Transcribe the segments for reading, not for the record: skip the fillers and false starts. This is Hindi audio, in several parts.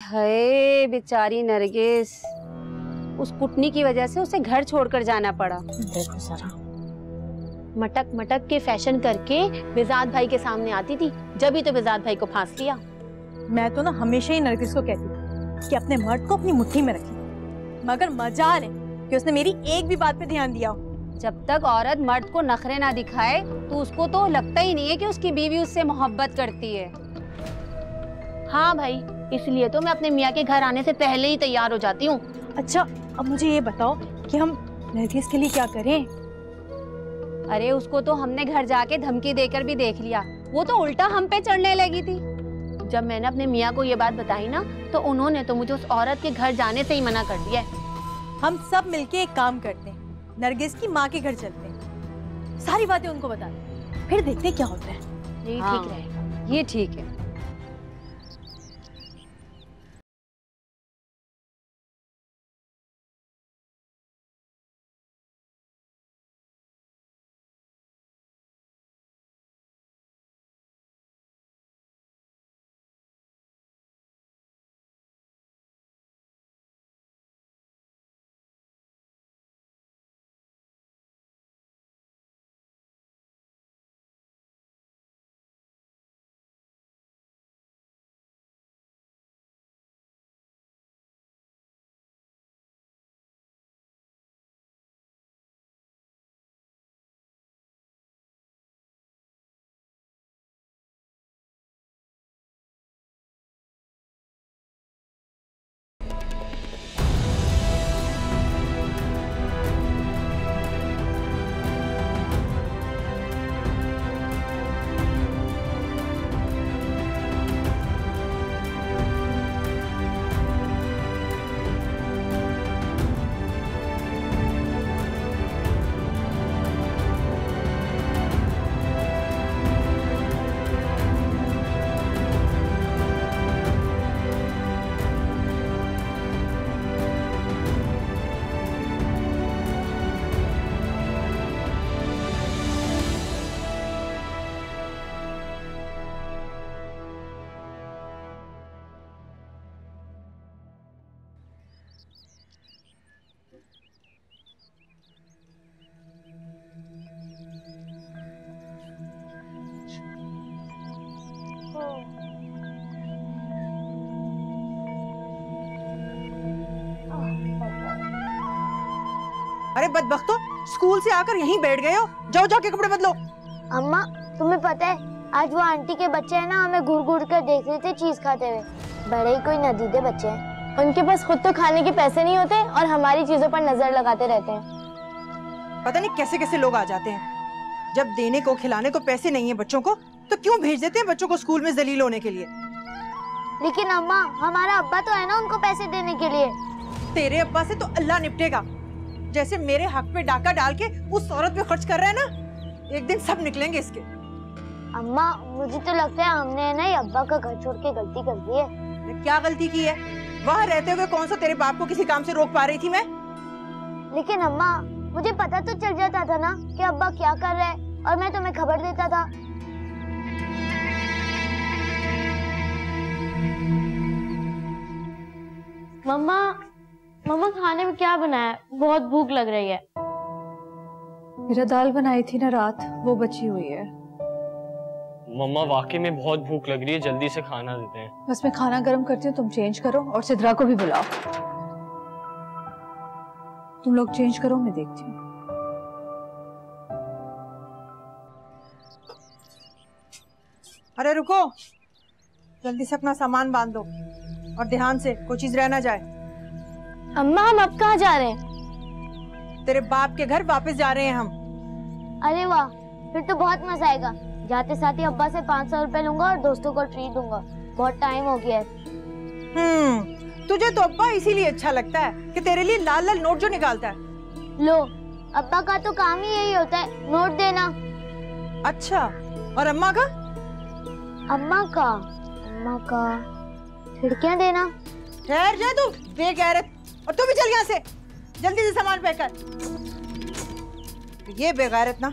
हाय बेचारी नरगिस, उस कुटनी की वजह से उसे घर छोड़कर जाना पड़ा। देखो जरा, मटक मटक के फैशन करके बिजात भाई के सामने आती थी, जब ही तो बिजात भाई को फांस लिया। मैं तो ना हमेशा ही नरगिस को कहती थी कि अपने मर्द को अपनी मुट्ठी में रखे, मगर मजाल है कि उसने मेरी एक भी बात पे ध्यान दिया हो। जब तक औरत मर्द को नखरे ना दिखाए तो उसको तो लगता ही नहीं है कि उसकी बीवी उससे मोहब्बत करती है। हाँ भाई, इसलिए तो मैं अपने मियाँ के घर आने से पहले ही तैयार हो जाती हूँ। अच्छा, अब मुझे ये बताओ कि हम नरगिस के लिए क्या करें? अरे उसको तो हमने घर जाके धमकी देकर भी देख लिया, वो तो उल्टा हम पे चढ़ने लगी थी। जब मैंने अपने मियाँ को ये बात बताई ना, तो उन्होंने तो मुझे उस औरत के घर जाने से ही मना कर दिया है। हम सब मिलके एक काम करते हैं, नरगिस की माँ के घर चलते हैं, सारी बातें उनको बता दें, फिर देखते हैं क्या होता है। ये हाँ, ठीक रहेगा। ये ठीक है। अरे बदबख्तो, स्कूल से आकर यहीं बैठ गए हो, जाओ जाके कपड़े बदलो। अम्मा, तुम्हें पता है आज वो आंटी के बच्चे हैं ना, हमें घूर घूर कर देख रहे थे चीज खाते हुए। बड़े ही कोई नदीदे बच्चे हैं, उनके पास खुद तो खाने के पैसे नहीं होते और हमारी चीजों पर नजर लगाते रहते हैं। पता नहीं कैसे कैसे लोग आ जाते हैं। जब देने को खिलाने को पैसे नहीं है बच्चों को, तो क्यों भेज देते हैं बच्चों को स्कूल में जलील होने के लिए। लेकिन अम्मा, हमारा अब्बा तो है ना उनको पैसे देने के लिए। तेरे अब्बा से तो अल्लाह निपटेगा। जैसे मेरे हक पे डाका डाल के उस औरत पे खर्च कर रहा है ना, एक दिन सब निकलेंगे इसके। अम्मा, मुझे तो लगता है हमने ना ये अब्बा का घर छोड़ के गलती कर दी है। क्या गलती की है? वहाँ रहते हुए कौन सा तेरे बाप को किसी काम से रोक पा रही थी मैं? लेकिन अम्मा, मुझे पता तो चल जाता था ना कि अब्बा क्या कर रहे हैं, और मैं तुम्हें खबर देता था। मम्मा, मम्मा खाने में क्या बनाया है? बहुत भूख लग रही है। मेरा दाल बनाई थी ना रात, वो बची हुई है। मम्मा वाकई में बहुत भूख लग रही है, जल्दी से खाना देते हैं। बस मैं खाना गर्म करती हूँ, तुम चेंज करो और सिद्रा को भी बुलाओ। तुम लोग चेंज करो, मैं देखती हूँ। अरे रुको, जल्दी से अपना सामान बांध दो और ध्यान से, कोई चीज रह ना जाए। अम्मा, हम अब कहाँ जा रहे हैं? तेरे बाप के घर वापस जा रहे हैं हम। अरे वाह, फिर तो बहुत मजा आएगा। जाते साथ ही अब्बा से 500 रुपए लूंगा और दोस्तों को ट्रीट दूंगा। बहुत टाइम हो गया है। तुझे तो अब्बा इसीलिए अच्छा लगता है कि तेरे लिए लाल लाल नोट जो निकालता है। लो, अब्बा का तो काम ही यही होता है, नोट देना। अच्छा, और अम्मा का? अम्मा का खिड़कियाँ देना। ठहर जा तू बेगैरत, और तू भी चल यहाँ से, जल्दी से सामान पैक कर। ये बेगैरत ना।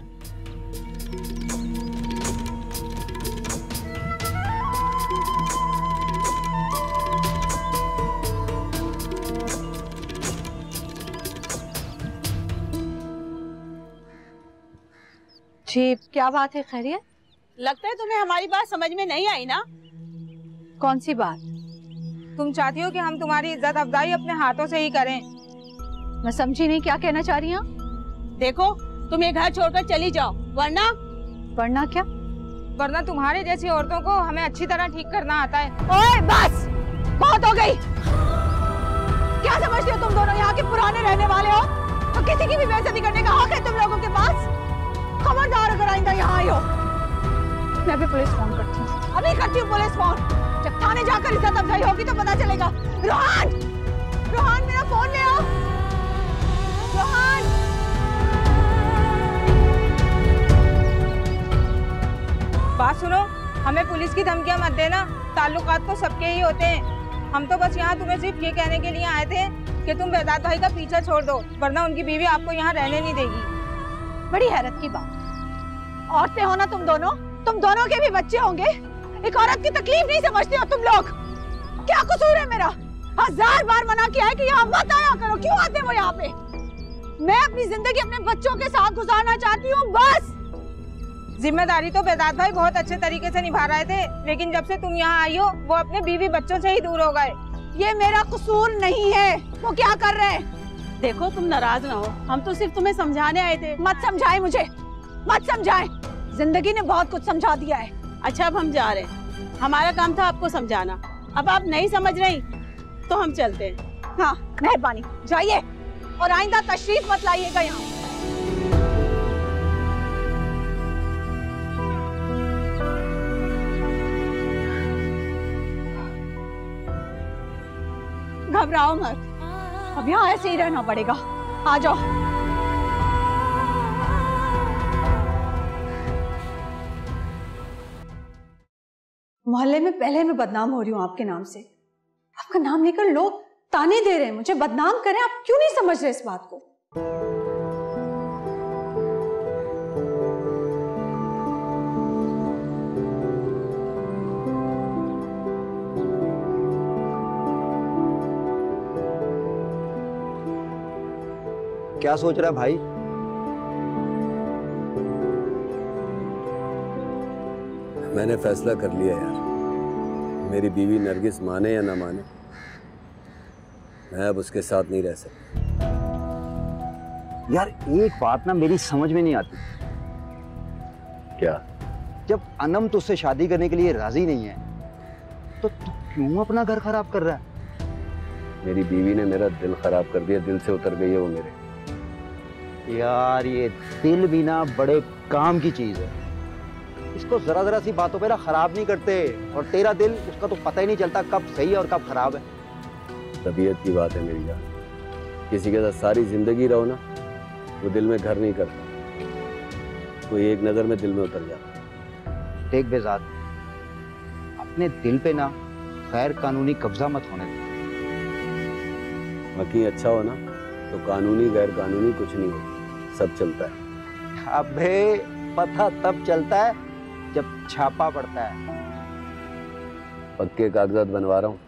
जी क्या बात है, खैरियत? लगता है तुम्हें हमारी बात समझ में नहीं आई ना। कौन सी बात? तुम चाहती हो कि हम तुम्हारी इज्जत अफजाई अपने हाथों से ही करें? मैं समझी नहीं, क्या कहना चाह रही हैं? देखो तुम ये घर छोड़कर चली जाओ, वरना वरना क्या? वरना तुम्हारे जैसी औरतों को हमें अच्छी तरह ठीक करना आता है। ओए बस, बहुत हो गई। क्या समझते हो तुम दोनों यहाँ के पुराने रहने वाले हो? तो किसी की भी बेइज्जती करने का हक है तुम लोगों के पास। खबरदार अगर आइंदा यहाँ आई हो। मैं भी पुलिस फोन करती हूँ, अभी करती हूँ पुलिस फोन। जब थाने जाकर इज्जत अफजाई होगी तो पता चलेगा। रोहन, रोहन मेरा फोन ले आओ। रोहन, बात सुनो, हमें पुलिस की धमकियां मत देना। ताल्लुकात तो सबके ही होते हैं। हम तो बस यहाँ तुम्हें सिर्फ ये कहने के लिए आए थे कि तुम बेदात भाई का पीछा छोड़ दो, वरना उनकी बीवी आपको यहाँ रहने नहीं देगी। बड़ी हैरत की बात, औरतें हो ना तुम दोनों के भी बच्चे होंगे, एक औरत की तकलीफ नहीं समझते हो तुम लोग। क्या कसूर है मेरा? 1000 बार मना किया है कि यहाँ मत आया करो, क्यों आते हो यहाँ पे? मैं अपनी जिंदगी अपने बच्चों के साथ गुजारना चाहती हूँ, बस। जिम्मेदारी तो बेदात भाई बहुत अच्छे तरीके से निभा रहे थे, लेकिन जब से तुम यहाँ आई हो वो अपने बीवी बच्चों से ही दूर हो गए। ये मेरा कसूर नहीं है। वो क्या कर रहे हैं? देखो तुम नाराज ना हो, हम तो सिर्फ तुम्हें समझाने आए थे। मत समझाए मुझे, मत समझाए। जिंदगी ने बहुत कुछ समझा दिया है। अच्छा अब हम जा रहे हैं, हमारा काम था आपको समझाना। अब आप नहीं समझ रही तो हम चलते हैं। हाँ मेहरबानी, जाइए और आइंदा तशरीफ मत लाइएगा यहाँ। घबराओ मत, अब यहाँ ऐसे ही रहना पड़ेगा। आ जाओ। मोहल्ले में पहले मैं बदनाम हो रही हूँ आपके नाम से। आपका नाम लेकर लोग ताने दे रहे हैं, मुझे बदनाम करें। आप क्यों नहीं समझ रहे इस बात को? क्या सोच रहा है भाई? मैंने फैसला कर लिया यार, मेरी बीवी नरगिस माने या ना माने, मैं अब उसके साथ नहीं रह सकता। यार एक बात ना मेरी समझ में नहीं आती। क्या? जब अनम तुझसे शादी करने के लिए राजी नहीं है तो तू क्यों अपना घर खराब कर रहा है? मेरी बीवी ने मेरा दिल खराब कर दिया, दिल से उतर गई है वो मेरे। यार ये दिल भी ना बड़े काम की चीज है, इसको जरा जरा सी बातों पे ना खराब नहीं करते। और तेरा दिल, उसका तो पता ही नहीं चलता कब सही है और कब खराब है। तबीयत की बात है मेरी जान, किसी के साथ सारी जिंदगी रहो ना, वो दिल में घर नहीं करता, कोई एक नजर में दिल में उतर जाता। देख बेजाद, अपने दिल पे ना गैर कानूनी कब्जा मत होने दे। बाकी अच्छा हो ना तो कानूनी गैर कानूनी कुछ नहीं होता, सब चलता है। अबे पता तब चलता है जब छापा पड़ता है। पक्के कागजात बनवा रहा हूँ।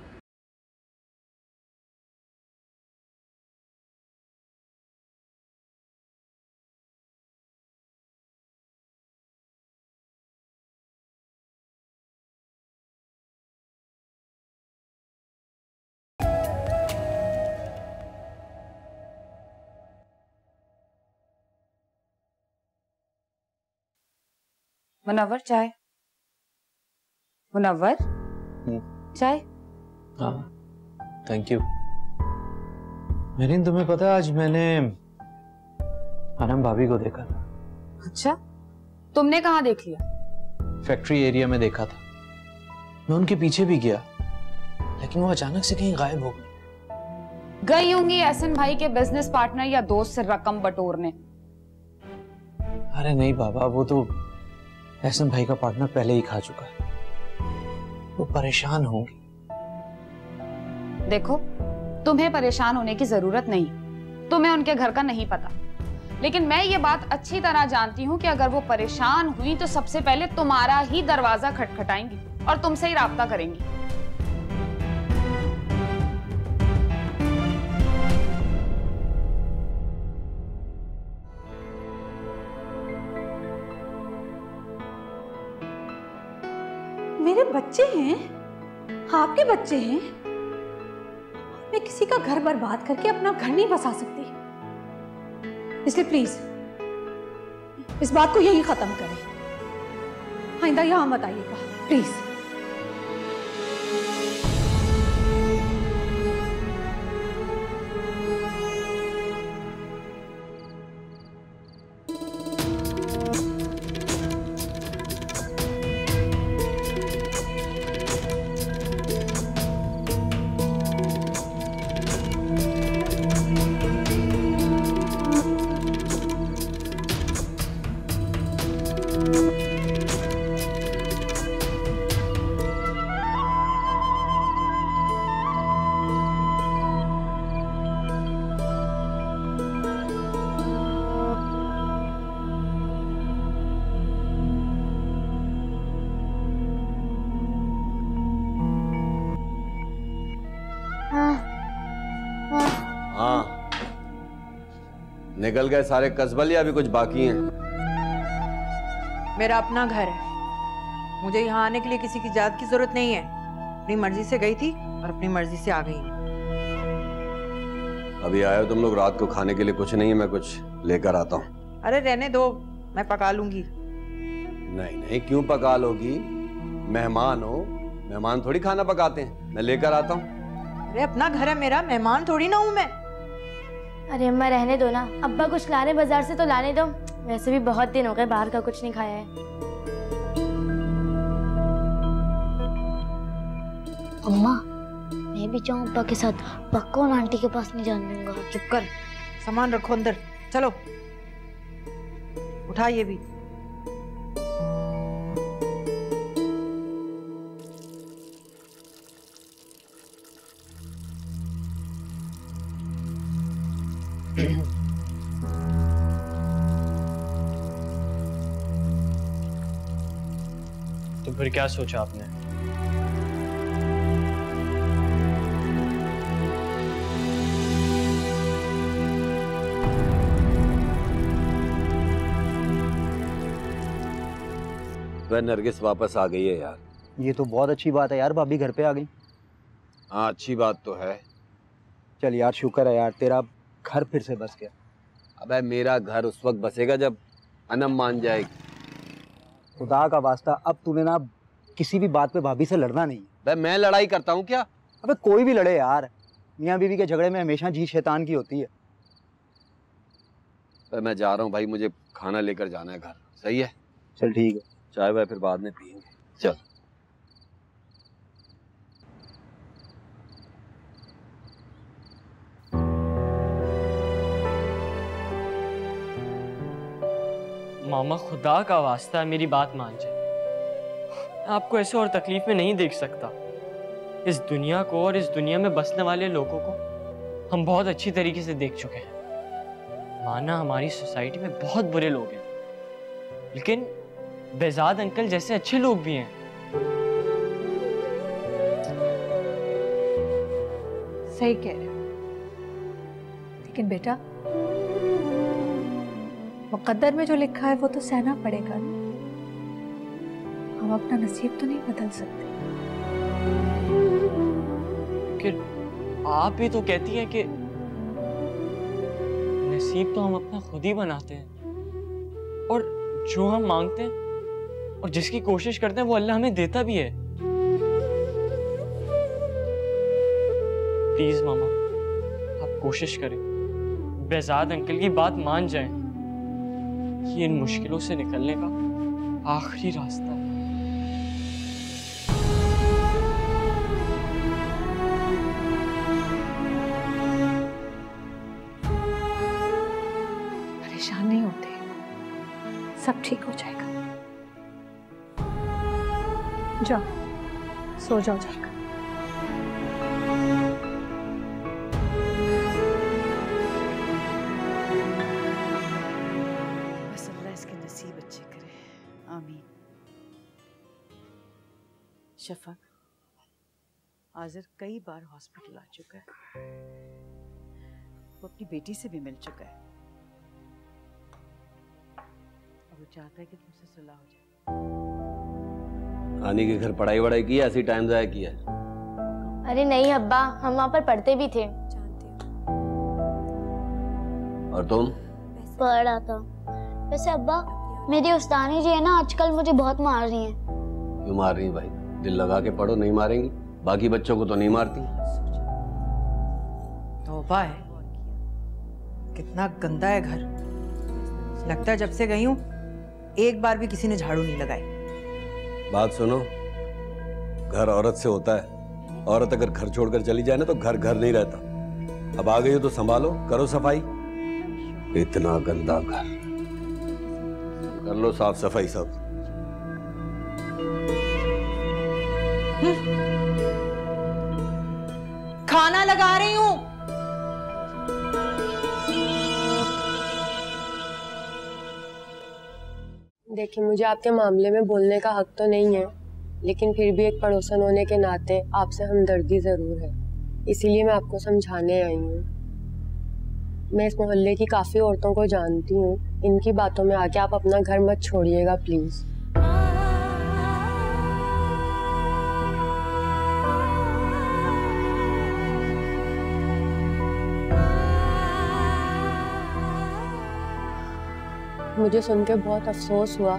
मुनव्वर चाय। मुनव्वर चाय। हाँ थैंक यू। मेरिन तुम्हें पता है आज मैंने अनम भाभी को देखा था। अच्छा, तुमने कहाँ देख लिया? फैक्ट्री एरिया में देखा था। मैं उनके पीछे भी गया, लेकिन वो अचानक से कहीं गायब हो गई होंगी एहसन भाई के बिजनेस पार्टनर या दोस्त से रकम बटोरने। अरे नहीं बाबा, वो तो एहसन भाई का पार्टनर पहले ही खा चुका है, वो परेशान होंगी। देखो, तुम्हें परेशान होने की जरूरत नहीं, तुम्हें उनके घर का नहीं पता, लेकिन मैं ये बात अच्छी तरह जानती हूँ कि अगर वो परेशान हुई तो सबसे पहले तुम्हारा ही दरवाजा खटखटाएंगी और तुमसे ही राब्ता करेंगी। मेरे बच्चे हैं, आपके बच्चे हैं। मैं किसी का घर बर्बाद करके अपना घर नहीं बसा सकती, इसलिए प्लीज इस बात को यहीं खत्म करें। आइंदा यहां मत आइएगा प्लीज। हाँ, निकल गए सारे कसबल या अभी कुछ बाकी हैं? मेरा अपना घर है, मुझे यहाँ आने के लिए किसी की इजाजत की जरूरत नहीं है। अपनी मर्जी से गई थी और अपनी मर्जी से आ गई। अभी आए हो तुम लोग, रात को खाने के लिए कुछ नहीं है, मैं कुछ लेकर आता हूँ। अरे रहने दो, मैं पका लूंगी। नहीं नहीं, क्यों पका लोगी? मेहमान हो, मेहमान थोड़ी खाना पकाते हैं, मैं लेकर आता हूँ। अरे अपना घर है मेरा, मेहमान थोड़ी ना हूँ मैं। अरे अम्मा रहने दो ना, अब्बा कुछ लाने बाजार से तो लाने दो, वैसे भी बहुत दिन हो गए बाहर का कुछ नहीं खाया है। अम्मा मैं भी जाऊँ अब्बा के साथ, पक्का उन आंटी के पास नहीं जाने दूंगा। चुप कर, सामान रखो अंदर, चलो उठा ये भी। तो फिर क्या सोचा आपने? वह नरगिस वापस आ गई है यार। ये तो बहुत अच्छी बात है यार, भाभी घर पे आ गई। हाँ अच्छी बात तो है। चल यार शुक्र है यार, तेरा घर फिर से बस गया। अबे मेरा घर उस वक्त बसेगा जब अनम मान जाएगी। खुदा का वास्ता अब तूने ना किसी भी बात पे भाभी से लड़ना नहीं है। भाई मैं लड़ाई करता हूँ क्या? अबे कोई भी लड़े यार, मियाँ बीवी के झगड़े में हमेशा जी शैतान की होती है। भाई मैं जा रहा हूँ भाई, मुझे खाना लेकर जाना है घर। सही है? चल ठीक है, चाय वाय फिर बाद में पियेंगे। चल। मामा खुदा का वास्ता है मेरी बात मान जाए। आपको ऐसे और तकलीफ में नहीं देख सकता। इस दुनिया को और इस दुनिया में बसने वाले लोगों को हम बहुत अच्छी तरीके से देख चुके हैं। माना हमारी सोसाइटी में बहुत बुरे लोग हैं, लेकिन बेजाद अंकल जैसे अच्छे लोग भी हैं। सही कह रहे हो, लेकिन बेटा मुकद्दर में जो लिखा है वो तो सहना पड़ेगा ना। हम अपना नसीब तो नहीं बदल सकते। आप ही तो कहती हैं कि नसीब तो हम अपना खुद ही बनाते हैं, और जो हम मांगते हैं और जिसकी कोशिश करते हैं वो अल्लाह हमें देता भी है। प्लीज मामा आप कोशिश करें, बेजाद अंकल की बात मान जाएं। ये इन मुश्किलों से निकलने का आखिरी रास्ता है। परेशान नहीं होते, सब ठीक हो जाएगा। जाओ सो जाओ जाकर। बस अल्लाह इसके नसीब अच्छे करे, आमीन। शफक आजिर कई बार हॉस्पिटल आ चुका है, वो अपनी बेटी से भी मिल चुका है। अब वो चाहता है कि तुमसे सुलह हो जाए। आने के घर पढ़ाई वढ़ाई की ऐसी टाइम जाया किया है? अरे नहीं अब्बा, हम वहाँ पर पढ़ते भी थे। और तुम? पढ़ रहा था। वैसे अब्बा, मेरी उस्तानी जी है ना, आजकल मुझे बहुत मार रही हैं। क्यों मार रही भाई? दिल लगा के पढ़ो, नहीं मारेंगी। बाकी बच्चों को तो नहीं मारती। तौबा है, कितना गंदा है घर। लगता है जब से गई हूँ एक बार भी किसी ने झाड़ू नहीं लगाई। बात सुनो, घर औरत से होता है। औरत अगर घर छोड़कर चली जाए ना तो घर घर नहीं रहता। अब आ गई हो तो संभालो, करो सफाई। इतना गंदा घर, कर लो साफ सफाई सब। खाना लगा रही हूँ। देखिए, मुझे आपके मामले में बोलने का हक तो नहीं है, लेकिन फिर भी एक पड़ोसन होने के नाते आपसे हमदर्दी जरूर है, इसीलिए मैं आपको समझाने आई हूँ। मैं इस मोहल्ले की काफी औरतों को जानती हूँ, इनकी बातों में आके आप अपना घर मत छोड़िएगा प्लीज। मुझे सुन के बहुत अफसोस हुआ,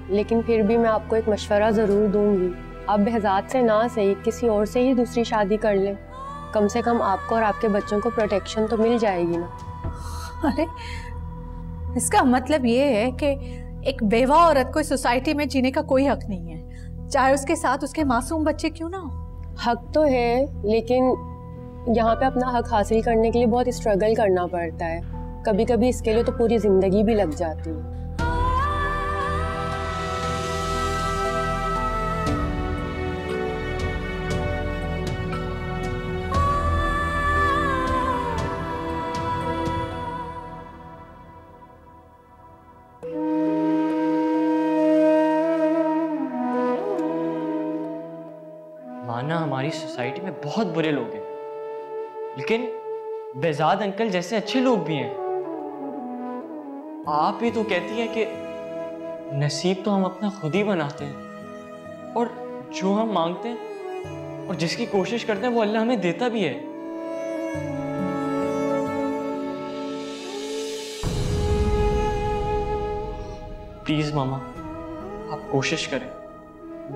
लेकिन फिर भी मैं आपको एक मशवरा ज़रूर दूंगी। आप बेहजात से ना सही किसी और से ही दूसरी शादी कर लें, कम से कम आपको और आपके बच्चों को प्रोटेक्शन तो मिल जाएगी ना। अरे इसका मतलब ये है कि एक बेवा औरत को सोसाइटी में जीने का कोई हक नहीं है, चाहे उसके साथ उसके मासूम बच्चे क्यों ना हो। हक तो है, लेकिन यहाँ पे अपना हक हासिल करने के लिए बहुत स्ट्रगल करना पड़ता है। कभी कभी इसके लिए तो पूरी जिंदगी भी लग जाती है। माना हमारी सोसाइटी में बहुत बुरे लोग हैं, लेकिन बेजाद अंकल जैसे अच्छे लोग भी हैं। आप ही तो कहती हैं कि नसीब तो हम अपना खुद ही बनाते हैं, और जो हम मांगते हैं और जिसकी कोशिश करते हैं वो अल्लाह हमें देता भी है। प्लीज मामा, आप कोशिश करें,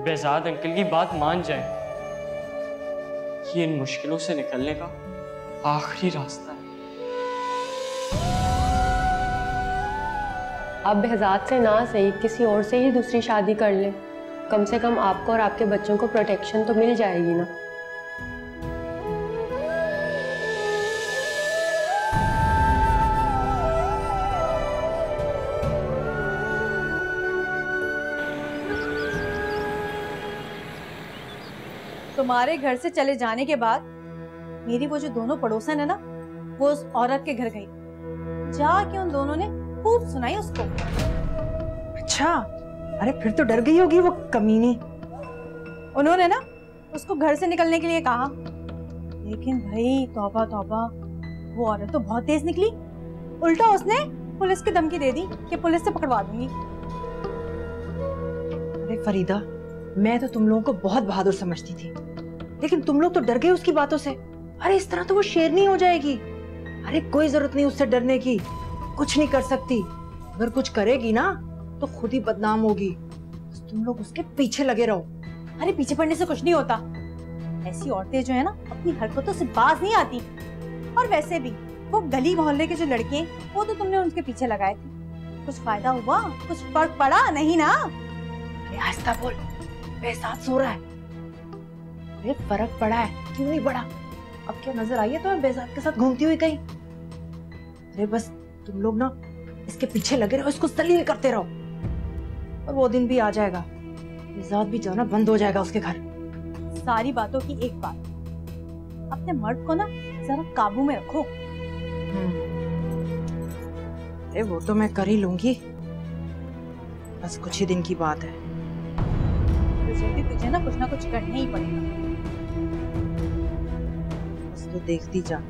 बेजाद अंकल की बात मान जाएं। ये इन मुश्किलों से निकलने का आखिरी रास्ता है। आप बेहजात से ना सही किसी और से ही दूसरी शादी कर लें, कम से कम आपको और आपके बच्चों को प्रोटेक्शन तो मिल जाएगी ना। तुम्हारे घर से चले जाने के बाद मेरी वो जो दोनों पड़ोसन है ना, वो उस औरत के घर गई, जाके उन दोनों ने खूब सुनाई उसको। अच्छा, अरे फिर तो डर गई होगी वो कमीनी। उन्होंने ना उसको घर से निकलने के लिए कहा, लेकिन भाई तौबा तौबा, वो औरत तो बहुत तेज निकली। उल्टा उसने पुलिस की धमकी दे दी कि पुलिस से पकड़वा दूंगी। अरे फरीदा, मैं तो तुम लोगों को बहुत बहादुर समझती थी, लेकिन तुम लोग तो डर गए उसकी बातों से। अरे इस तरह तो वो शेरनी हो जाएगी। अरे कोई जरूरत नहीं उससे डरने की, कुछ नहीं कर सकती। अगर कुछ करेगी ना तो खुद ही बदनाम होगी। तुम लोग उसके पीछे लगे रहो। अरे पीछे पड़ने से कुछ नहीं होता। ऐसी औरतें जो है ना, अपनी हरकतों से बाज नहीं आती। और वैसे भी वो गली मोहल्ले के जो लड़के हैं, वो तो तुमने उनके पीछे लगाए थे। कुछ फायदा हुआ? कुछ फर्क पड़ा नहीं ना? अरे आहिस्ता बोल, बेसात सो रहा है। अरे फर्क पड़ा है, क्यों नहीं पड़ा? अब क्या नजर आई है तो मैं बेजात के साथ घूमती हुई कहीं? अरे बस तुम लोग ना इसके पीछे लगे रहो, इसको जलील करते रहो, और वो दिन भी आ जाएगा, बेजात भी जाना बंद हो जाएगा उसके घर। सारी बातों की एक बात, अपने मर्द को ना जरा काबू में रखो। अरे वो तो मैं कर ही लूंगी, बस कुछ ही दिन की बात है। तुझे ना कुछ करना ही पड़ेगा। बस तो देखती जा।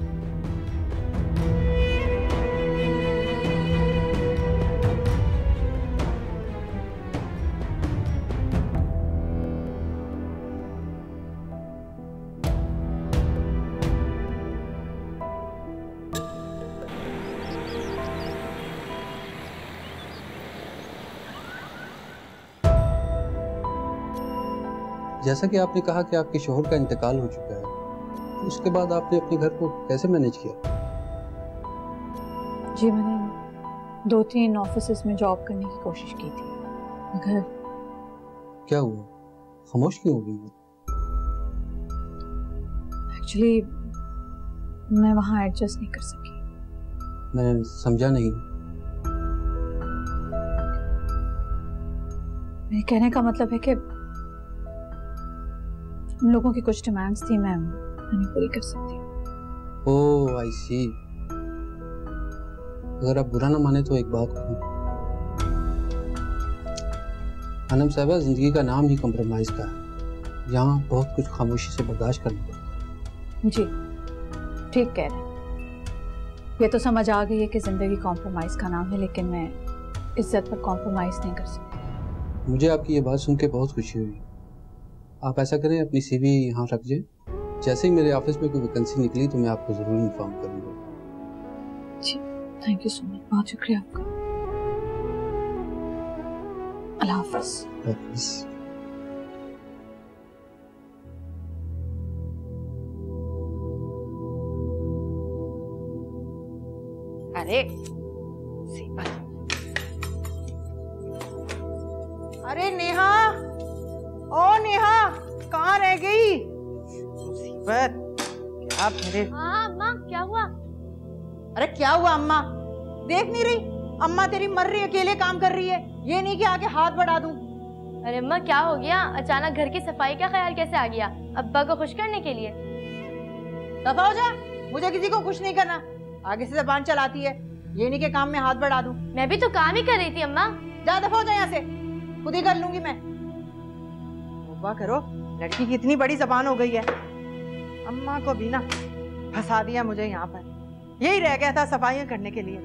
जैसा कि आपने कहा कि आपके शोहर का इंतकाल हो चुका है, तो उसके बाद आपने अपने घर को कैसे मैनेज किया? जी मैंने 2-3 ऑफिसेज में जॉब करने की कोशिश की थी, मगर क्या हुआ, खामोश क्यों हो गई? एक्चुअली मैं वहाँ एडजस्ट नहीं कर सकी। मैं समझा नहीं। मेरे कहने का मतलब है कि उन लोगों की कुछ डिमांड्स थी, मैं नहीं पूरी कर सकती। ओह आई सी। अगर आप बुरा ना माने तो एक बात कहूँ, अनम साहबा, जिंदगी का नाम ही कॉम्प्रोमाइज का है। यहाँ बहुत कुछ खामोशी से बर्दाश्त करना पड़ता है। जी ठीक कह रहे हैं। ये तो समझ आ गई है कि जिंदगी कॉम्प्रोमाइज का नाम है, लेकिन मैं इज्जत पर कॉम्प्रोमाइज नहीं कर सकती। मुझे आपकी ये बात सुन के बहुत खुशी हुई। आप ऐसा करें, अपनी सीवी यहाँ रख जाए। जैसे ही मेरे ऑफिस में कोई वैकेंसी निकली तो मैं आपको जरूर इन्फॉर्म करूँगा। जी थैंक यू सो मच, बहुत शुक्रिया आपका। अल्लाह हाफ़िज़। अरे अरे नेहा, ओ नेहा, कहाँ रह गई? मुसीबत क्या मेरे। हाँ अम्मा, क्या हुआ? अरे क्या हुआ अम्मा? देख नहीं रही? अम्मा तेरी मर रही, अकेले काम कर रही है। ये नहीं कि आके हाथ बढ़ा दूं। अरे अम्मा क्या हो गया? अचानक घर की सफाई का ख्याल कैसे आ गया? अब्बा को खुश करने के लिए? दफा हो जा, मुझे किसी को खुश नहीं करना। आगे से जबान चलाती है, ये नहीं कि काम में हाथ बढ़ा दूं। मैं भी तो काम ही कर रही थी अम्मा। जा दफा हो जा यहाँ से, खुद ही कर लूंगी मैं। तौबा करो, लड़की की इतनी बड़ी जबान हो गई है। अम्मा को भी ना फंसा दिया मुझे यहाँ पर। यही रह गया था सफाइयां करने के लिए।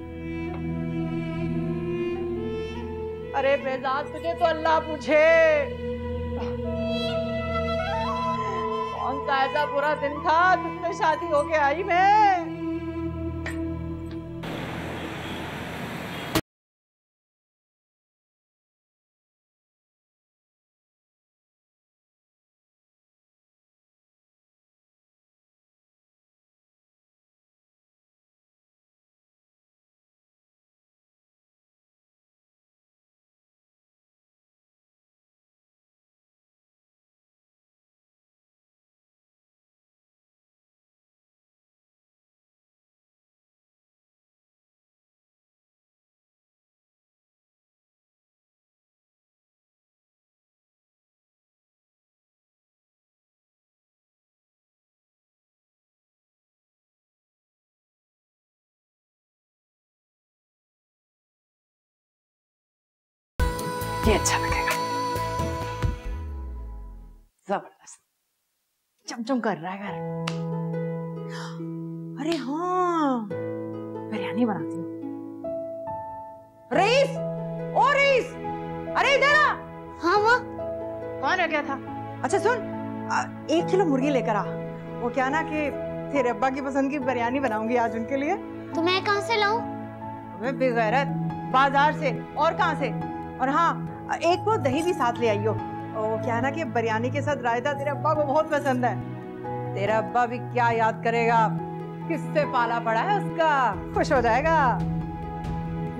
अरे बेजाद, तुझे तो अल्लाह पूछे, कौन सा ऐसा बुरा दिन था तुझसे शादी होके आई मैं। ये अच्छा लगेगा, जबरदस्त चमचम कर रहा है घर। अरे हाँ, बिरयानी बनाती हूँ। रईस, ओ रईस, अरे इधर आ। हाँ माँ। कौन रह गया था? अच्छा सुन, 1 किलो मुर्गी लेकर आ। वो क्या ना कि तेरे अब्बा की पसंद की बिरयानी बनाऊंगी आज उनके लिए। तो मैं कहाँ से लाऊं? मैं बेगैरत, बाजार से। और कहाँ से? और हाँ, एक वो दही भी साथ ले आइयो। वो क्या ना कि बिरयानी के साथ रायता तेरे अब्बा को बहुत पसंद है। तेरा अब्बा भी क्या याद करेगा, किससे पाला पड़ा है उसका, खुश हो जाएगा।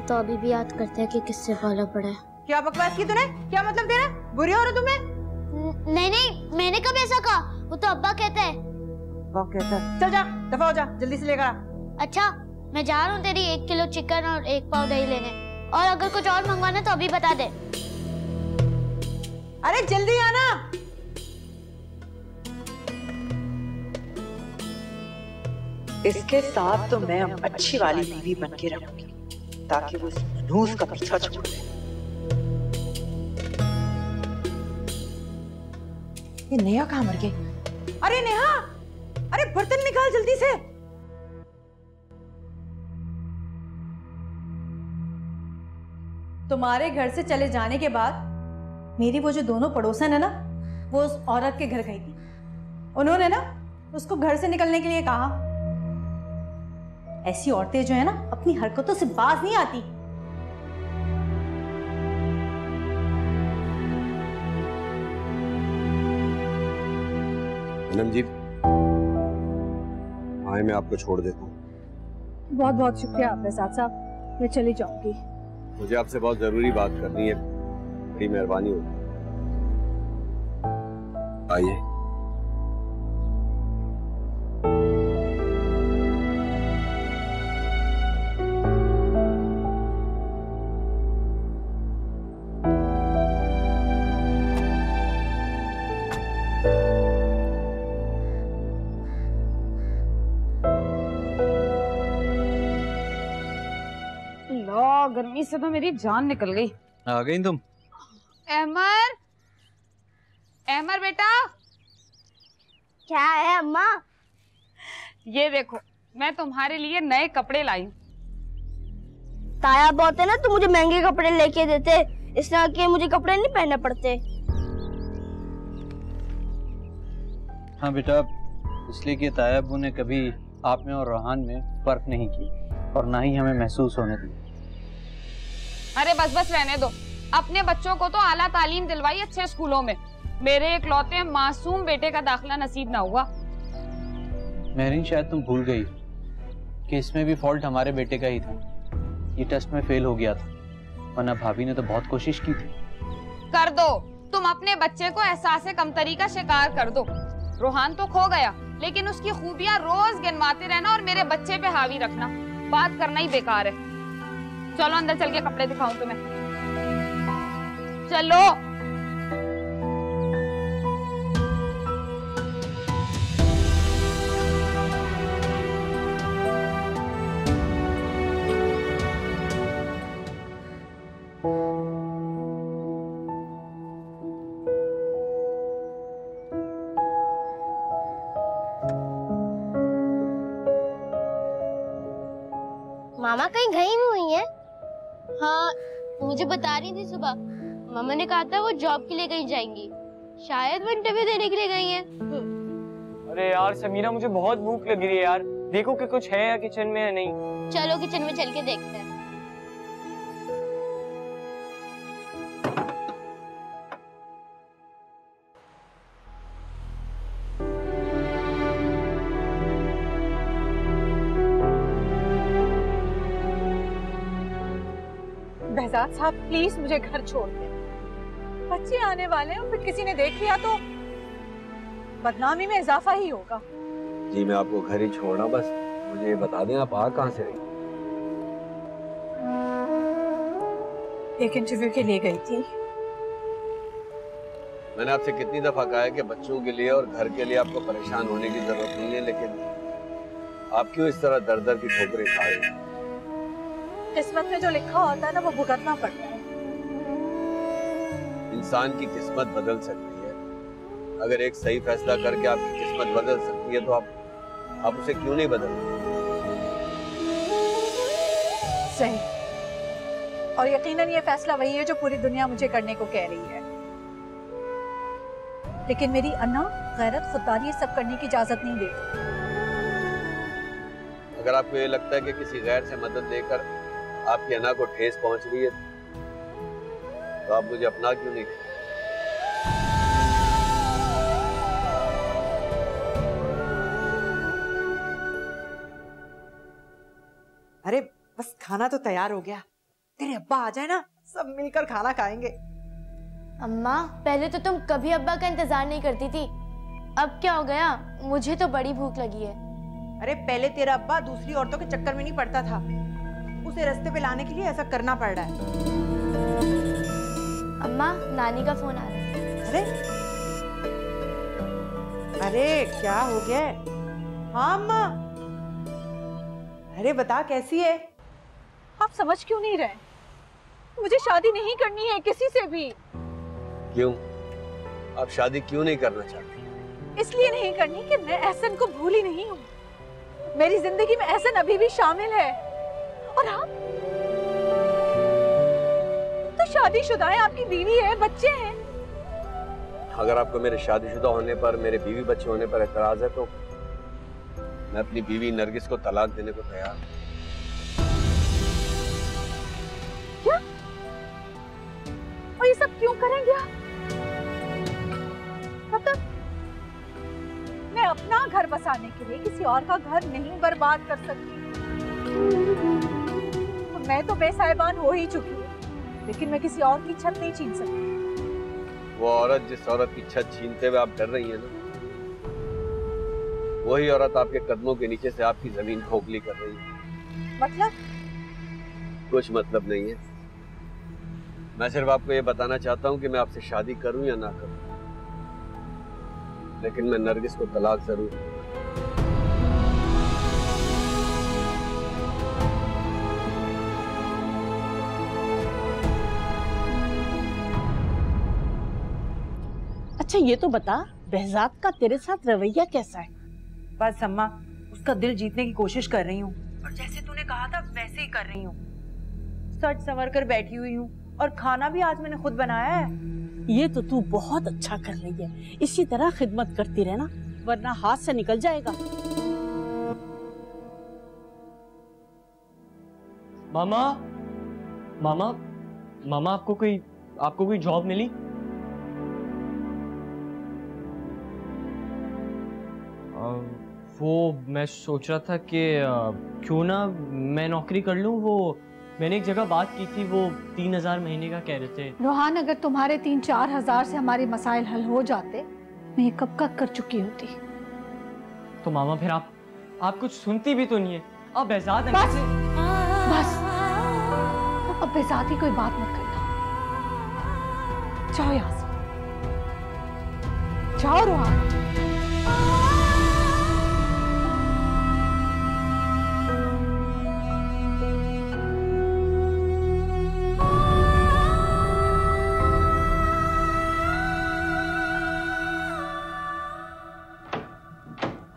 तो अभी भी याद करते हैं कि किससे पाला पड़ा है। क्या बकवास की तूने? क्या मतलब तेरा? बुरी हो रहा तुम्हें? नहीं नहीं, मैंने कब ऐसा कहा? वो तो अब्बा कहते हैं। अब्बा कहता है? चल जा, दफा हो जा, जल्दी से लेकर आ। अच्छा, मैं जा रहा हूँ तेरी 1 किलो चिकन और 1 पाव दही लेने। और अगर कुछ और मंगवाना तो अभी बता दे। अरे जल्दी आना। इसके साथ तो मैं अच्छी वाली बीवी बन के रहूंगी ताकि वो मनहूस का पीछा छोड़ दे। ये नेहा कहाँ मर गई? अरे नेहा, अरे बर्तन निकाल जल्दी से। तुम्हारे घर से चले जाने के बाद मेरी वो जो दोनों पड़ोसन है ना, वो उस औरत के घर गई थी। उन्होंने ना उसको घर से निकलने के लिए कहा। ऐसी औरतें जो है ना, अपनी हरकतों से बाज नहीं आती। पूनम जी, आए मैं आपको छोड़ देता हूँ। बहुत बहुत शुक्रिया आप बेसात साहब, मैं चली जाऊंगी। मुझे आपसे बहुत जरूरी बात करनी है, बड़ी मेहरबानी होगी। आइए। गर्मी से तो मेरी जान निकल गई। आ गई तुम? अहमर, अहमर बेटा। क्या है अम्मा? ये देखो, मैं तुम्हारे लिए नए कपड़े लाई हूँ। ताया बहुत है ना, तो मुझे महंगे कपड़े लेके देते, इसलिए कि मुझे कपड़े नहीं पहनने पड़ते। हाँ बेटा, इसलिए कि ताया अब्बू ने कभी आप में और रोहान में फर्क नहीं किया और ना ही हमें महसूस होने दिया। अरे बस बस रहने दो, अपने बच्चों को तो आला तालीम दिलवाई अच्छे स्कूलों में। मेरे इकलौते मासूम बेटे का दाखिला नसीब ना हुआ। मेहरीन, शायद तुम भूल गई कि इसमें भी फॉल्ट हमारे बेटे का ही था। ये टेस्ट में फेल हो गया था, वरना भाभी ने तो बहुत कोशिश की थी। कर दो, तुम अपने बच्चे को एहसास कमतरी का शिकार कर दो। रोहान तो खो गया, लेकिन उसकी खूबियां रोज गिनवाते रहना और मेरे बच्चे पे हावी रखना, बात करना ही बेकार है। चलो अंदर चल के कपड़े दिखाऊं तुम्हें। चलो। मामा कहीं गई हुई है? हाँ, मुझे बता रही थी सुबह। मामा ने कहा था वो जॉब के लिए कहीं जाएंगी, शायद वो इंटरव्यू देने के लिए गई हैं। अरे यार समीरा, मुझे बहुत भूख लग रही है यार, देखो कि कुछ है या किचन में या नहीं। चलो किचन में चल के देखते हैं। बहजाद साहब प्लीज मुझे घर छोड़ दें, बच्चे आने वाले हैं और फिर किसी ने देख लिया तो बदनामी में इजाफा ही होगा। जी मैं आपको घर ही छोड़ना, बस मुझे बता दें आप आ कहाँ से रही? एक इंटरव्यू के लिए गई थी। मैंने आपसे कितनी दफा कहा है कि बच्चों के लिए और घर के लिए आपको परेशान होने की जरूरत नहीं है, लेकिन आप क्यों इस तरह दर दर की ठोकरें खा रहे हैं? किस्मत में जो लिखा होता है ना, वो भुगतना पड़ता है। इंसान की किस्मत बदल सकती है, अगर एक सही फैसला करके आपकी किस्मत बदल सकती है तो आप उसे क्यों नहीं बदलते? सही, और यकीनन ये फैसला वही है जो पूरी दुनिया मुझे करने को कह रही है, लेकिन मेरी अन्ना गैरत खुददारी ये सब करने की इजाजत नहीं देती। अगर आपको ये लगता है कि किसी गैर से मदद लेकर आपकी अन्ना को ठेस पहुंच रही है तो आप मुझे अपना क्यों नहीं? अरे बस खाना तो तैयार हो गया, तेरे अब्बा आ जाए ना, सब मिलकर खाना खाएंगे। अम्मा पहले तो तुम कभी अब्बा का इंतजार नहीं करती थी, अब क्या हो गया? मुझे तो बड़ी भूख लगी है। अरे पहले तेरा अब्बा दूसरी औरतों के चक्कर में नहीं पड़ता था, उसे रास्ते पे लाने के लिए ऐसा करना पड़ रहा है। अम्मा नानी का फोन आ रहा है। अरे अरे क्या हो गया? हाँ अम्मा, अरे बता कैसी है? आप समझ क्यों नहीं रहे? मुझे शादी नहीं करनी है किसी से भी। क्यों? आप शादी क्यों नहीं करना चाहती? इसलिए नहीं करनी कि मैं एहसन को भूली नहीं हूँ। मेरी जिंदगी में एहसन अभी भी शामिल है, और आप तो शादीशुदा है, आपकी बीवी है, बच्चे हैं। अगर आपको मेरे शादीशुदा होने पर, मेरे बीवी बच्चे होने पर एतराज है तो मैं अपनी बीवी नरगिस को तलाक देने को तैयार हूं। क्या? और ये सब क्यों करेंगे आप? मतलब घर बसाने के लिए किसी और का घर नहीं बर्बाद कर सकती। मैं तो बेसाहिबान हो ही चुकी हूँ, लेकिन मैं किसी और की छत नहीं छीन सकती। वो औरत जिस औरत की छत छीनते हुए आप डर रही हैं ना, वही औरत आपके कदमों के नीचे से आपकी जमीन खोखली कर रही है। मतलब? कुछ मतलब नहीं है। मैं सिर्फ आपको ये बताना चाहता हूँ कि मैं आपसे शादी करूं या ना करूं, लेकिन मैं नरगिस को तलाक जरूर दूंगा। अच्छा ये तो बता, behzad का तेरे साथ रवैया कैसा है? बस अम्मा, उसका दिल जीतने की कोशिश कर रही हूँ और जैसे तूने कहा था वैसे ही कर रही हूँ। सच संवर कर बैठी हुई हूँ और खाना भी आज मैंने खुद बनाया है। ये तो तू बहुत अच्छा कर रही है, इसी तरह खिदमत करती रहना वरना हाथ से निकल जाएगा। मामा मामा मामा आपको कोई जॉब मिली? वो मैं सोच रहा था कि क्यों ना मैं नौकरी कर लूं। वो मैंने एक जगह बात की थी, वो 3000 महीने का कह रहे थे। रोहान, अगर तुम्हारे 3-4 हजार से हमारे मसाइल हल हो जाते, मैं ये कब का कर चुकी होती। तो मामा फिर आप कुछ सुनती भी तो नहीं है। अब बेहजाद बस अब बेहजाद की कोई बात मत करना। जाओ यहाँ से, जाओ रोहान।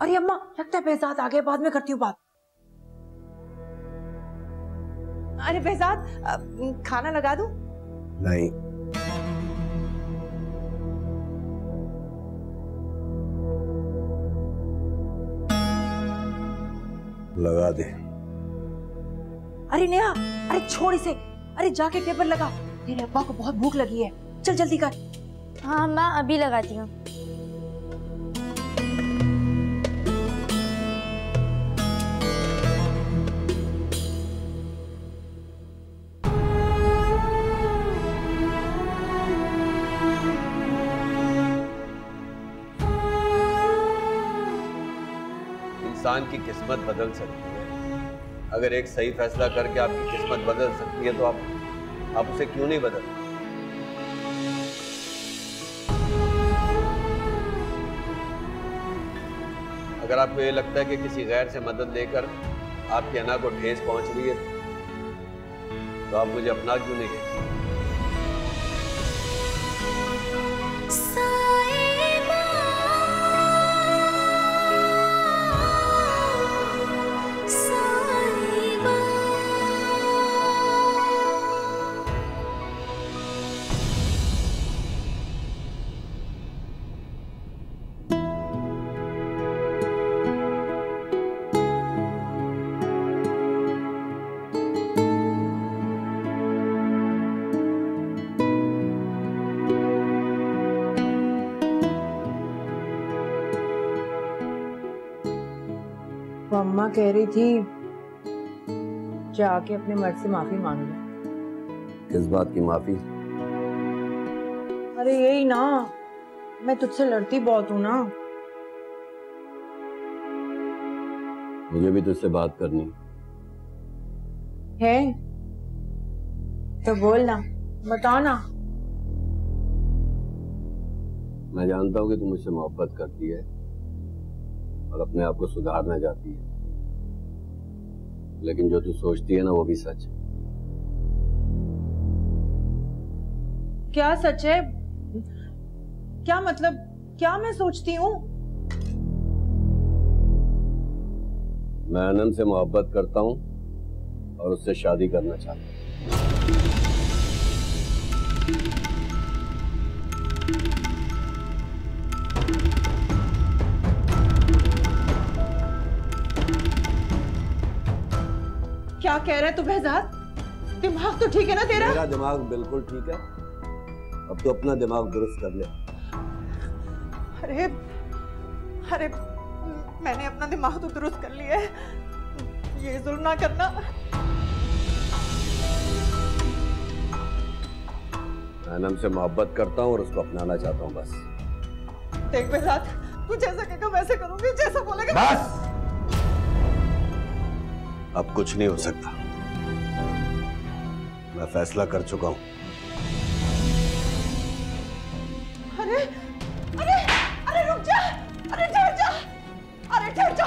अरे अम्मा, लगता है behzad आ गए, बाद में करती हूँ बात। अरे behzad, खाना लगा दूं? नहीं, लगा दे। अरे नेहा, अरे छोड़ इसे, अरे जाके टेबल लगा, तेरे अब्बा को बहुत भूख लगी है, चल जल्दी कर। हाँ मैं अभी लगाती हूँ। इंसान की किस्मत बदल सकती है। अगर एक सही फैसला करके आपकी किस्मत बदल सकती है तो आप उसे क्यों नहीं बदलते? अगर आपको ये लगता है कि किसी गैर से मदद लेकर आपकी अना को ठेस पहुंच रही है तो आप मुझे अपना क्यों नहीं कहते? अम्मा कह रही थी जाके अपने मर्द से माफी मांग लो। किस बात की माफी? अरे यही ना, मैं तुझसे लड़ती बहुत हूँ ना। मुझे भी तुझसे बात करनी है तो बोल ना, बताओ ना। मैं जानता हूँ कि तू मुझसे मोहब्बत करती है और अपने आप को सुधारना चाहती है, लेकिन जो तू सोचती है ना वो भी सच है। क्या सच है? क्या मतलब, क्या मैं सोचती हूँ? मैं अनन से मोहब्बत करता हूँ और उससे शादी करना चाहता हूँ। क्या कह रहा है तू behzad? दिमाग तो ठीक है ना तेरा? मेरा दिमाग बिल्कुल ठीक है। अब तो अपना दिमाग दुरुस्त कर ले। अरे अरे मैंने अपना दिमाग तो दुरुस्त कर लिया है, ये जुल्म ना करना। मैं अनम से मोहब्बत करता हूँ और उसको अपनाना चाहता हूँ, बस। देख बेजाद, तू जैसा कहेगा वैसे करूंगी, जैसा बोलेगा। बस, अब कुछ नहीं हो सकता। मैं फैसला कर चुका हूँ। अरे अरे अरे रुक जा, अरे ठहर जा, अरे ठहर जा,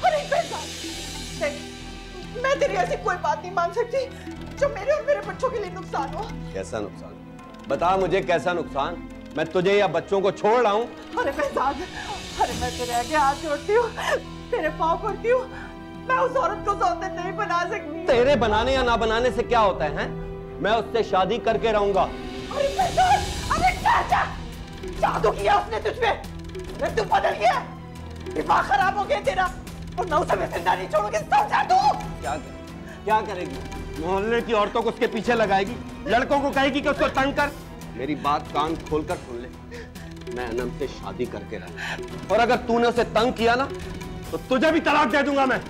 अरे बेजाद, देख मैं तेरी ऐसी कोई बात नहीं मान सकती जो मेरे और मेरे बच्चों के लिए नुकसान हो। कैसा नुकसान? बता मुझे, कैसा नुकसान? मैं तुझे या बच्चों को छोड़ रहा हूँ? अरे बेजाद, अरे मैं तेरे आगे हाथ जोड़ती हूँ, तेरे पाँव पड़ती हूँ, मैं उस औरत को सौतेन नहीं बना सकती। तेरे बनाने या ना बनाने से क्या होता है? मैं उससे शादी करके रहूंगा। अरे बेजाद, अरे चाचा, जादू किया उसने तुझ पे, अरे तू बदल गया, दिमाग खराब हो गया तेरा, और मैं उसे मैं जिंदा नहीं छोड़ूंगी, समझा तू? क्या करेगी? मोहल्ले की औरतों को उसके पीछे लगाएगी, लड़कों को कहेगी कि उसको तंग कर। मेरी बात कान खोलकर सुन ले, मैं अनम से शादी करके रहूंगा, और अगर तूने उसे तंग किया ना तो तुझे भी तलाक दे दूंगा मैं।